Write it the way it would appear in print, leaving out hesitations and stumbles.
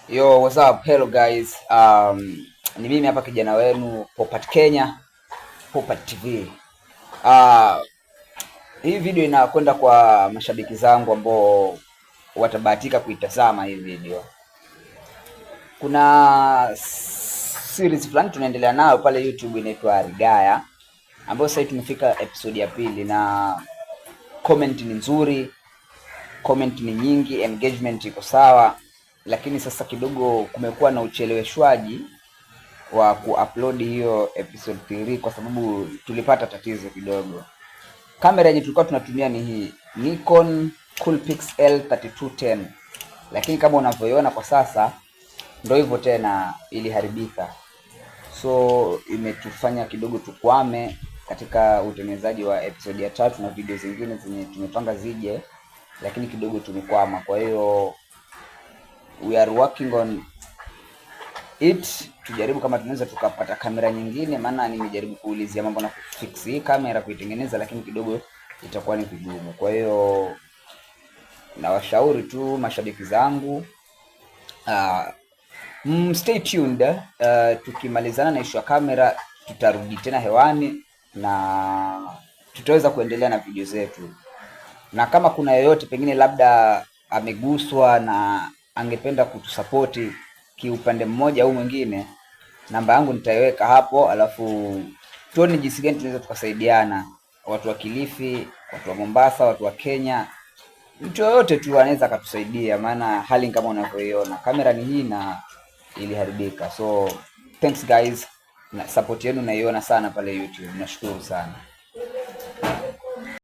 Yo, what's up? Hello guys. Ni mimi hapa kijana wenu Popat Kenya, Popat TV. Uh, hii video inakwenda kwa mashabiki zangu ambao watabahatika kuitazama hii video. Kuna series fulani tunaendelea nayo pale YouTube inaitwa Rigaya, ambayo sasa tumefika episode ya pili na comment ni nzuri, comment ni nyingi, engagement iko sawa. Lakini sasa kidogo kumekuwa na ucheleweshwaji wa kuupload hiyo episode 3 kwa sababu tulipata tatizo kidogo. Kamera yenye tulikuwa tunatumia ni hii Nikon Coolpix L3210, lakini kama unavyoiona kwa sasa ndio hivyo tena, iliharibika. So imetufanya kidogo tukwame katika utengenezaji wa episode ya 3 na video zingine zenye tumepanga zije, lakini kidogo tumekwama. Kwa hiyo we are working on it, tujaribu kama tunaweza tukapata kamera nyingine, maana nimejaribu kuulizia mambo na kufix hii kamera kuitengeneza, lakini kidogo itakuwa ni vigumu. Kwa hiyo nawashauri tu mashabiki zangu, stay tuned. Tukimalizana na issue ya kamera tutarudi tena hewani na tutaweza kuendelea na video zetu, na kama kuna yoyote pengine labda ameguswa na angependa kutusapoti kiupande mmoja au mwingine, namba yangu nitaiweka hapo, alafu tuone jinsi gani tunaweza tukasaidiana. Watu wa Kilifi, watu wa Mombasa, watu wa Kenya, mtu yoyote tu anaweza akatusaidia, maana hali kama unavyoiona kamera ni hii na iliharibika. So thanks guys, na support yenu naiona sana pale YouTube, nashukuru sana.